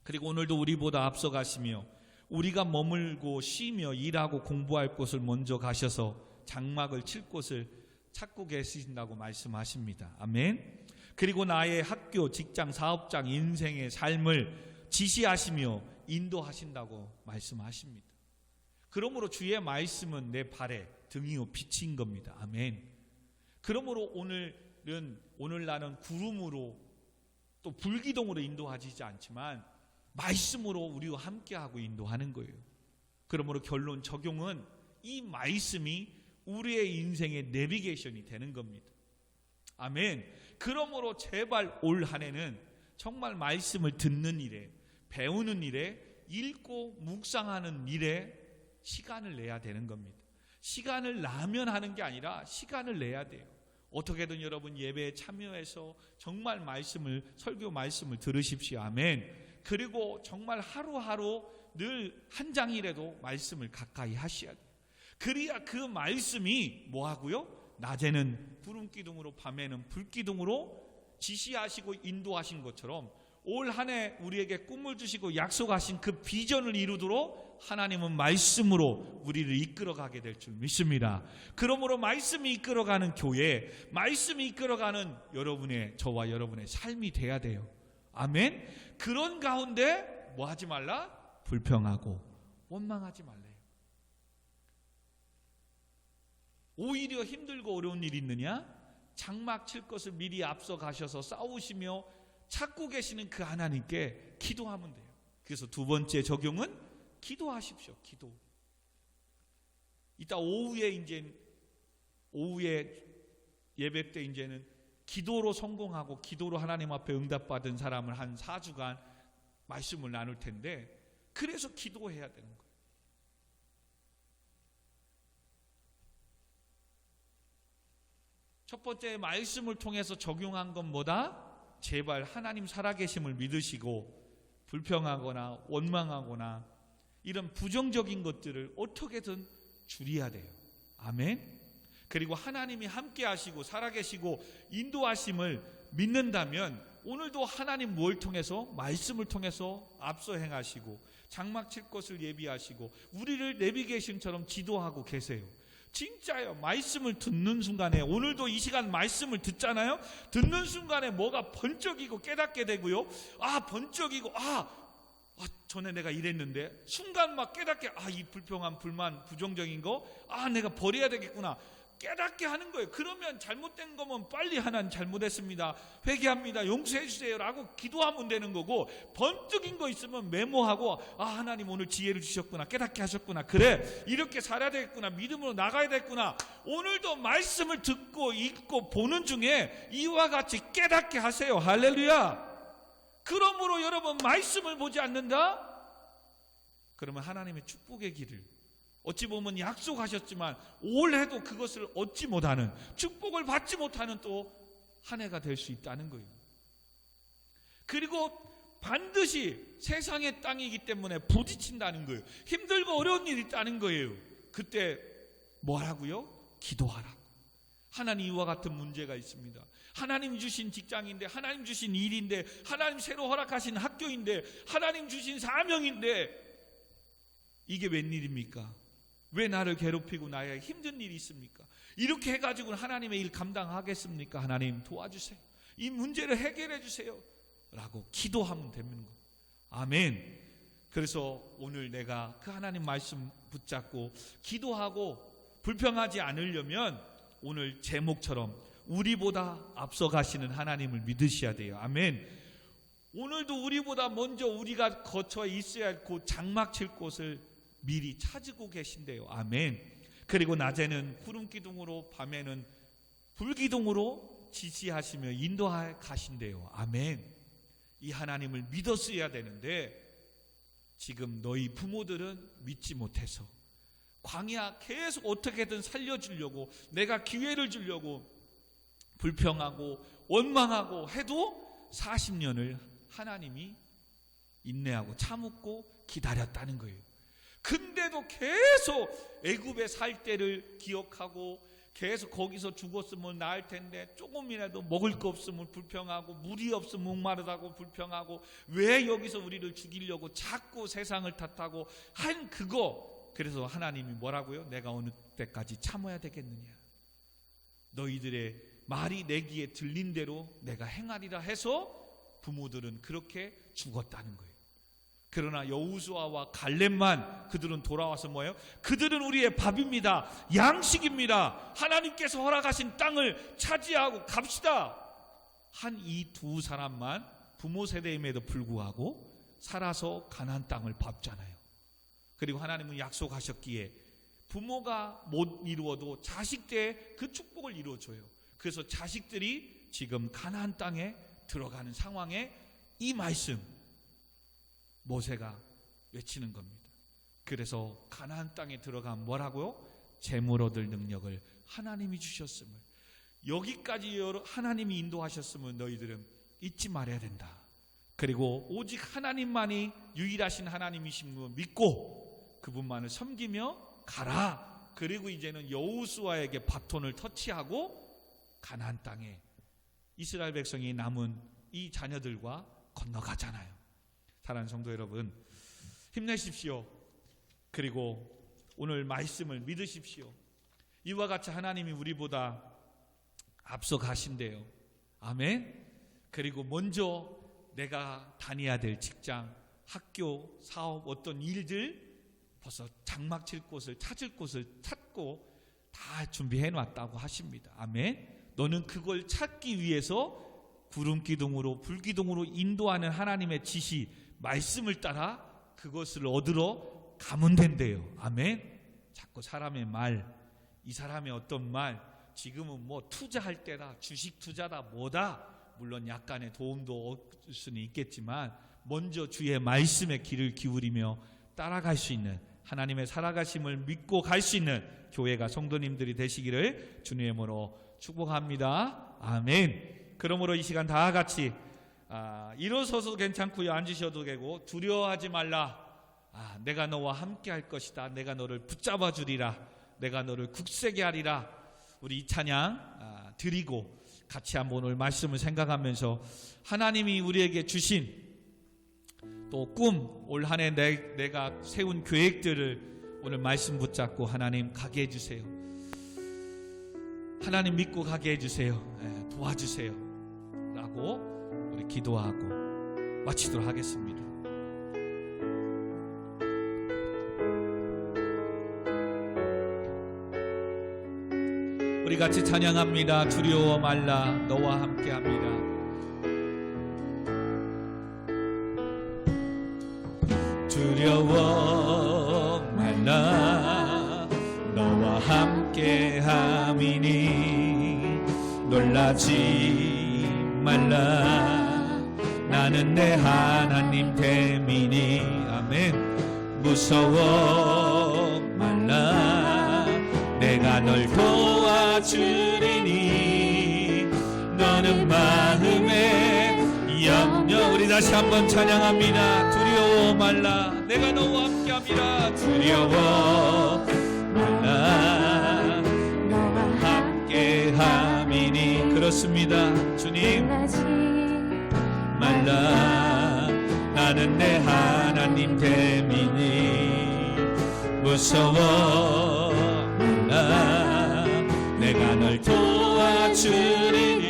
그리고 오늘도 우리보다 앞서가시며 우리가 머물고 쉬며 일하고 공부할 곳을 먼저 가셔서 장막을 칠 곳을 찾고 계신다고 말씀하십니다. 아멘. 그리고 나의 학교, 직장, 사업장, 인생의 삶을 지시하시며 인도하신다고 말씀하십니다. 그러므로 주의 말씀은 내 발에 등이요 빛인 겁니다. 아멘. 그러므로 오늘 나는 구름으로 또 불기둥으로 인도하지 않지만 말씀으로 우리와 함께하고 인도하는 거예요. 그러므로 결론 적용은 이 말씀이 우리의 인생의 내비게이션이 되는 겁니다. 아멘. 그러므로 제발 올 한 해는 정말 말씀을 듣는 일에, 배우는 일에, 읽고 묵상하는 일에 시간을 내야 되는 겁니다. 시간을 나면 하는 게 아니라 시간을 내야 돼요. 어떻게든 여러분 예배에 참여해서 정말 설교 말씀을 들으십시오. 아멘. 그리고 정말 하루하루 늘 한 장이라도 말씀을 가까이 하셔야 돼요. 그래야 그 말씀이 뭐하고요? 낮에는 구름기둥으로 밤에는 불기둥으로 지시하시고 인도하신 것처럼 올 한 해 우리에게 꿈을 주시고 약속하신 그 비전을 이루도록 하나님은 말씀으로 우리를 이끌어가게 될 줄 믿습니다. 그러므로 말씀이 이끌어가는 교회, 말씀이 이끌어가는 저와 여러분의 삶이 돼야 돼요. 아멘. 그런 가운데 뭐 하지 말라? 불평하고 원망하지 말래요. 오히려 힘들고 어려운 일이 있느냐? 장막 칠 것을 미리 앞서 가셔서 싸우시며 찾고 계시는 그 하나님께 기도하면 돼요. 그래서 두 번째 적용은 기도하십시오. 기도. 이따 오후에 예배 때 이제는 기도로 성공하고 기도로 하나님 앞에 응답받은 사람을 한 4주간 말씀을 나눌 텐데, 그래서 기도해야 되는 거예요. 첫 번째 말씀을 통해서 적용한 건 뭐다? 제발 하나님 살아계심을 믿으시고 불평하거나 원망하거나 이런 부정적인 것들을 어떻게든 줄여야 돼요. 아멘. 그리고 하나님이 함께 하시고 살아계시고 인도하심을 믿는다면 오늘도 하나님 뭘 통해서? 말씀을 통해서 앞서 행하시고 장막 칠 것을 예비하시고 우리를 내비게이션처럼 지도하고 계세요. 진짜요. 말씀을 듣는 순간에, 오늘도 이 시간 말씀을 듣잖아요. 듣는 순간에 뭐가 번쩍이고 깨닫게 되고요. 번쩍이고 전에 내가 이랬는데 순간 막 깨닫게, 이 불평한 불만 부정적인 거 내가 버려야 되겠구나. 깨닫게 하는 거예요. 그러면 잘못된 거면 빨리 하나님 잘못했습니다, 회개합니다, 용서해 주세요 라고 기도하면 되는 거고, 번뜩인 거 있으면 메모하고 하나님 오늘 지혜를 주셨구나, 깨닫게 하셨구나, 그래 이렇게 살아야 되겠구나, 믿음으로 나가야 되겠구나. 오늘도 말씀을 듣고 읽고 보는 중에 이와 같이 깨닫게 하세요. 할렐루야. 그러므로 여러분, 말씀을 보지 않는다? 그러면 하나님의 축복의 길을, 어찌 보면 약속하셨지만 올해도 그것을 얻지 못하는, 축복을 받지 못하는 또 한 해가 될 수 있다는 거예요. 그리고 반드시 세상의 땅이기 때문에 부딪힌다는 거예요. 힘들고 어려운 일이 있다는 거예요. 그때 뭐라고요? 기도하라고. 하나님, 이와 같은 문제가 있습니다. 하나님 주신 직장인데, 하나님 주신 일인데, 하나님 새로 허락하신 학교인데, 하나님 주신 사명인데, 이게 웬일입니까? 왜 나를 괴롭히고 나의 힘든 일이 있습니까? 이렇게 해가지고 하나님의 일 감당하겠습니까? 하나님 도와주세요, 이 문제를 해결해 주세요 라고 기도하면 되는 거예요. 아멘. 그래서 오늘 내가 그 하나님 말씀 붙잡고 기도하고 불평하지 않으려면 오늘 제목처럼 우리보다 앞서가시는 하나님을 믿으셔야 돼요. 아멘. 오늘도 우리보다 먼저 우리가 거쳐 있어야 할 곳, 장막 칠 곳을 미리 찾고 계신대요. 아멘. 그리고 낮에는 구름 기둥으로, 밤에는 불 기둥으로 지시하시며 인도하여 가신대요. 아멘. 이 하나님을 믿었어야 되는데 지금 너희 부모들은 믿지 못해서 광야 계속 어떻게든 살려주려고, 내가 기회를 주려고 불평하고 원망하고 해도 40년을 하나님이 인내하고 참고 기다렸다는 거예요. 근데도 계속 애굽에 살 때를 기억하고 계속 거기서 죽었으면 나을 텐데 조금이라도 먹을 거 없으면 불평하고, 물이 없으면 목마르다고 불평하고, 왜 여기서 우리를 죽이려고 자꾸 세상을 탓하고 한 그거. 그래서 하나님이 뭐라고요? 내가 어느 때까지 참아야 되겠느냐, 너희들의 말이 내 귀에 들린 대로 내가 행하리라 해서 부모들은 그렇게 죽었다는 거예요. 그러나 여호수아와 갈렙만, 그들은 돌아와서 뭐예요? 그들은 우리의 밥입니다, 양식입니다, 하나님께서 허락하신 땅을 차지하고 갑시다 한 이 두 사람만 부모 세대임에도 불구하고 살아서 가나안 땅을 밟잖아요. 그리고 하나님은 약속하셨기에 부모가 못 이루어도 자식 때 그 축복을 이루어줘요. 그래서 자식들이 지금 가나안 땅에 들어가는 상황에 이 말씀 모세가 외치는 겁니다. 그래서 가나안 땅에 들어가면 뭐라고요? 재물 얻을 능력을 하나님이 주셨음을, 여기까지 하나님이 인도하셨음을 너희들은 잊지 말아야 된다. 그리고 오직 하나님만이 유일하신 하나님이심을 믿고 그분만을 섬기며 가라. 그리고 이제는 여호수아에게 바톤을 터치하고 가나안 땅에 이스라엘 백성이 남은 이 자녀들과 건너가잖아요. 사랑하는 성도 여러분, 힘내십시오. 그리고 오늘 말씀을 믿으십시오. 이와 같이 하나님이 우리보다 앞서 가신대요. 아멘. 그리고 먼저 내가 다녀야 될 직장, 학교, 사업, 어떤 일들 벌써 장막 칠 곳을, 찾을 곳을 찾고 다 준비해 놨다고 하십니다. 아멘. 너는 그걸 찾기 위해서 구름 기둥으로, 불 기둥으로 인도하는 하나님의 지시, 말씀을 따라 그것을 얻으러 가면 된대요. 아멘. 자꾸 사람의 말, 이 사람의 어떤 말, 지금은 뭐 투자할 때다, 주식 투자다, 뭐다, 물론 약간의 도움도 얻을 수는 있겠지만 먼저 주의 말씀에 귀를 기울이며 따라갈 수 있는, 하나님의 살아가심을 믿고 갈 수 있는 교회가, 성도님들이 되시기를 주님의 이름으로 축복합니다. 아멘. 그러므로 이 시간 다 같이 일어서서 괜찮고요, 앉으셔도 되고, 두려워하지 말라. 내가 너와 함께 할 것이다. 내가 너를 붙잡아 주리라. 내가 너를 굳세게 하리라. 우리 이 찬양 드리고 같이 한번 오늘 말씀을 생각하면서 하나님이 우리에게 주신 또 꿈, 올 한 해 내가 세운 계획들을 오늘 말씀 붙잡고 하나님 가게 해주세요. 하나님 믿고 가게 해주세요. 도와주세요 라고 우리 기도하고 마치도록 하겠습니다. 우리 같이 찬양합니다. 두려워 말라 너와 함께합니다. 두려워 말라 너와 함께함이니 놀라지 말라 나는 내 하나님 됨이니. 아멘. 무서워 말라 내가 널 도와주리니 너는 마음에 염려. 우리 다시 한번 찬양합니다. 두려워 말라 내가 너와 함께함이라. 두려워 말라 너와 함께함이니. 그렇습니다. 주님 말라 나는 내 하나님 됨이니. 무서워 말라 내가 널 도와주리니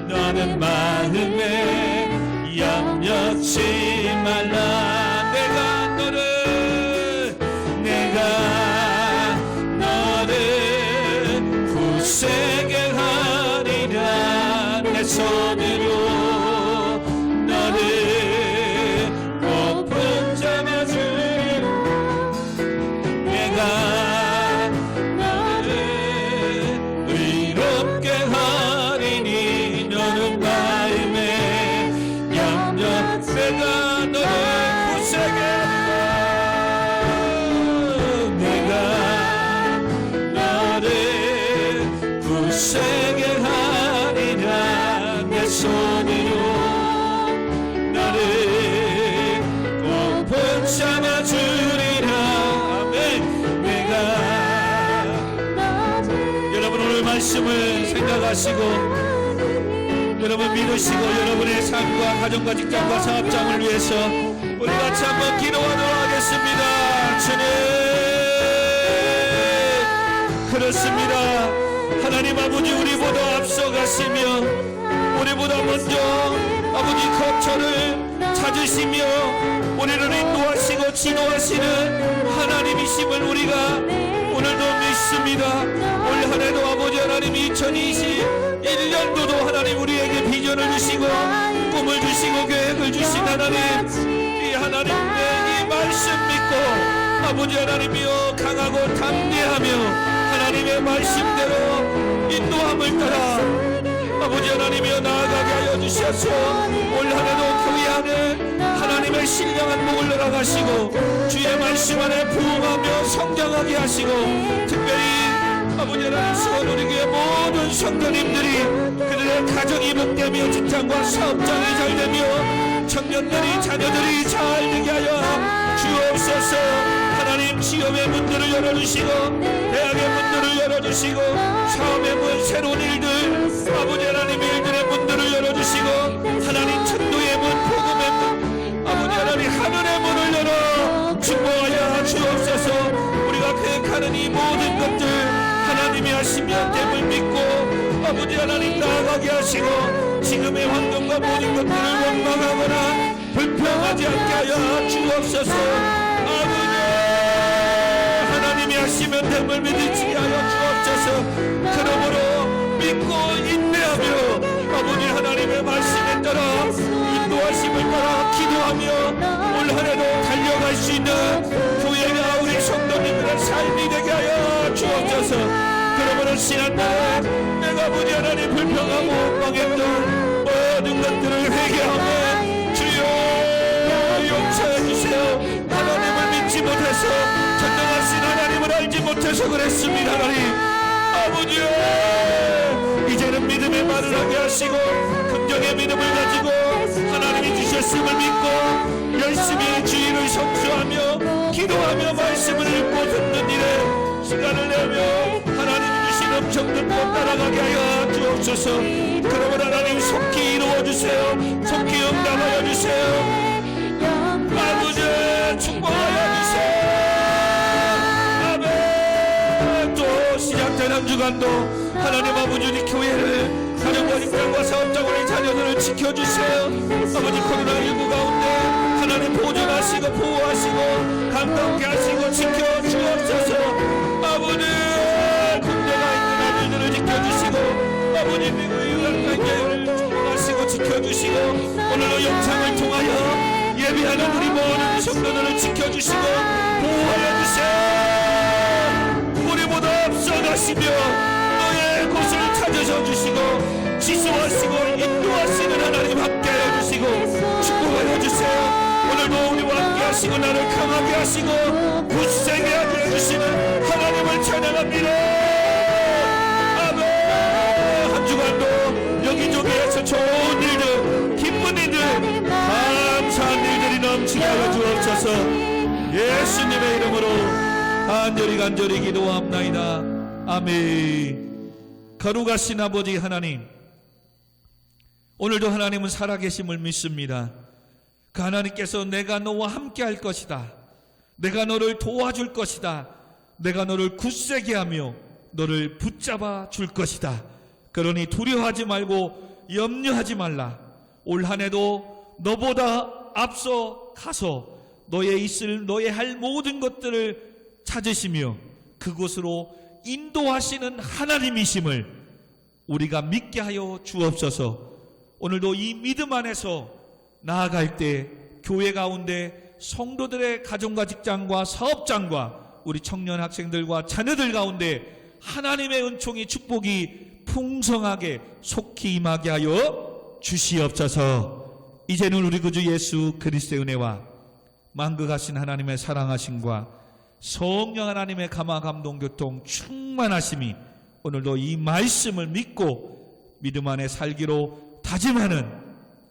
너는 마음에 염려치 말라. 내가 너를 굳세게 하리라. 내 손으로 너를 꼭 붙잡아주리라. 내가 너를 의롭게 하리니 너는 마음에 염려. 내가 너를 굳세게 하리라. 내가 너를 굳세게 하리라. 내 손으로 너를 꼭 붙잡아주리라. 아멘. 내가 여러분 오늘 말씀을 생각하시고 여러분 믿으시고 여러분의 삶과 가정과 직장과 사업장을 위해서 우리 같이 한번 기도하도록 하겠습니다. 주님 그렇습니다. 하나님 아버지 우리보다 앞서가시며 우리보다 먼저 아버지 거처를 찾으시며 우리를 인도하시고 지도하시는 하나님이심을 우리가 오늘도 믿습니다. 올 한해도 아버지 하나님 2021년도도 하나님 우리에게 비전을 주시고 꿈을 주시고 계획을 주신 하나님, 이 하나님의 이 말씀 믿고 아버지 하나님이여 강하고 담대하며 하나님의 말씀대로 인도함을 따라 아버지 하나님이여 나아가게 하여 주시옵소서. 올 한해도 교회 안에 하나님의 신령한 목을 열어가시고 주의 말씀 안에 부흥하며 성장하게 하시고 특별히 아버지 하나님 수원우리교회 모든 성도님들이 그들의 가정이 복되며 직장과 사업장이 잘되며 청년들이 자녀들이 잘되게 하여 주옵소서. 하나님 취업의 문들을 열어주시고 대학의 문들을 열어주시고 사업의 문 새로운 일들 아버지 하나님 일들의 문들을 열어주시고 하나님 천도의 문 복음의 문 아버지 하나님 하늘의 문을 열어 축복하여 주옵소서. 우리가 계획하는 이 모든 것들 하나님이 하시면 됨을 믿고 아버지 하나님 나아가게 하시고 지금의 환경과 모든 것들을 원망하거나 불평하지 않게 하여 주옵소서. 아버지 하나님이 하시면 됨을 믿으시게 하여 주옵소서. 그러므로 믿고 인내하며 아버지 하나님의 말씀에 따라 인도하심을 따라 기도하며 올 한해도 달려갈 수 있는 교회가 우리 성도님들의 삶이 되게 하여 주옵소서. 그러므로 지난날에 내가 아버지 하나님 불평하고 원망했던 모든 것들을 회개하며 주여 용서해 주세요. 하나님을 믿지 못해서 전능하신 하나님을 알지 못해서 그랬습니다. 하나님 아버지여 이제는 믿음의 말을 하게 하시고 긍정의 믿음을 가지고 하나님이 주셨음을 믿고 열심히 주의를 성수하며 기도하며 말씀을 읽고 듣는 일에 시간을 내며 하나님이 주신 음성듣고 따라가게 하여 주옵소서. 그러므로 하나님 속히 이루어주세요. 속히 응답하여 주세요. 아버지 축복하여 주세요. 아멘. 또 시작된 한 주간도 하나님 아버지 우리 교회를 가정과 직장과 사업장과 우리 자녀들을 지켜주세요. 아버지 코로나19 가운데 하나님 보존하시고 보호하시고 감독케 하시고 지켜주옵소서. 아버지 군대가 있는 아버지 미국 유학관계를 축복하시고 지켜주시고 오늘도 영상을 통하여 예배하는 우리 모든 성도들을 지켜주시고 보호하여 주세요. 우리보다 앞서가시며 너의 곳을 찾으셔 주시고 지소하시고 인도하시는 하나님 함께하여 주시고 축복하여 주세요. 오늘도 우리와 함께하시고 나를 강하게 하시고 굳세게 하여 주시는 하나님을 찬양합니다. 아멘. 한 주간도 여기저기에서 좋은 일들, 기쁜 일들, 감사한 일들이 넘치게 하여 주옵소서. 예수님의 이름으로 간절히 기도합나이다. 아멘. 거룩하신 아버지 하나님, 오늘도 하나님은 살아계심을 믿습니다. 그 하나님께서 내가 너와 함께 할 것이다, 내가 너를 도와줄 것이다, 내가 너를 굳세게 하며 너를 붙잡아 줄 것이다. 그러니 두려워하지 말고 염려하지 말라. 올 한 해도 너보다 앞서 가서 너의 할 모든 것들을 찾으시며 그곳으로 인도하시는 하나님이심을 우리가 믿게 하여 주옵소서. 오늘도 이 믿음 안에서 나아갈 때 교회 가운데 성도들의 가정과 직장과 사업장과 우리 청년 학생들과 자녀들 가운데 하나님의 은총이 축복이 풍성하게 속히 임하게 하여 주시옵소서. 이제는 우리 구주 예수 그리스도의 은혜와 만극하신 하나님의 사랑하심과 성령 하나님의 감화 감동 교통 충만하심이 오늘도 이 말씀을 믿고 믿음 안에 살기로 다짐하는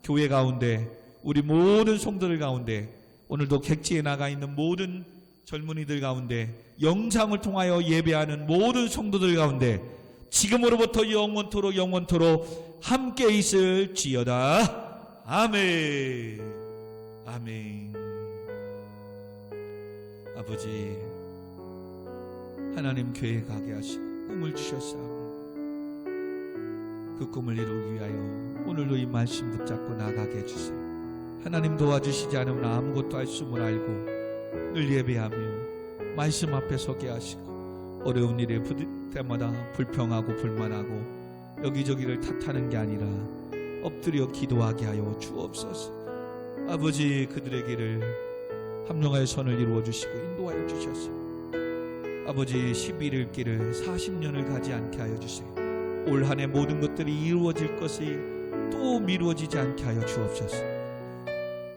교회 가운데 우리 모든 성도들 가운데 오늘도 객지에 나가 있는 모든 젊은이들 가운데 영상을 통하여 예배하는 모든 성도들 가운데 지금으로부터 영원토록 함께 있을지어다. 아멘. 아멘. 아버지 하나님 교회에 가게 하시고 꿈을 주셨사오니 그 꿈을 이루기 위하여 오늘도 이 말씀 붙잡고 나가게 해주세요. 하나님 도와주시지 않으면 아무것도 할 수 없음을 알고 늘 예배하며 말씀 앞에 서게 하시고 어려운 일에 부딪힐 때마다 불평하고 불만하고 여기저기를 탓하는 게 아니라 엎드려 기도하게 하여 주옵소서. 아버지 그들의 길을 합령하여 선을 이루어 주시고 인도하여 주셨어요. 아버지 11일 길을 40년을 가지 않게 하여 주세요. 올 한 해 모든 것들이 이루어질 것이 또 미루어지지 않게 하여 주옵소서.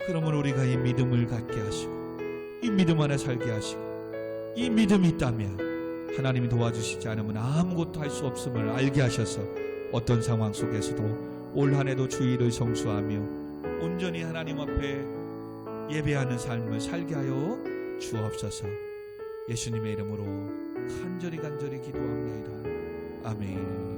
그러면 우리가 이 믿음을 갖게 하시고 이 믿음 안에 살게 하시고 이 믿음이 있다면 하나님이 도와주시지 않으면 아무것도 할 수 없음을 알게 하셔서 어떤 상황 속에서도 올 한 해도 주의를 성수하며 온전히 하나님 앞에 예배하는 삶을 살게 하여 주옵소서. 예수님의 이름으로 간절히 기도합니다. 아멘.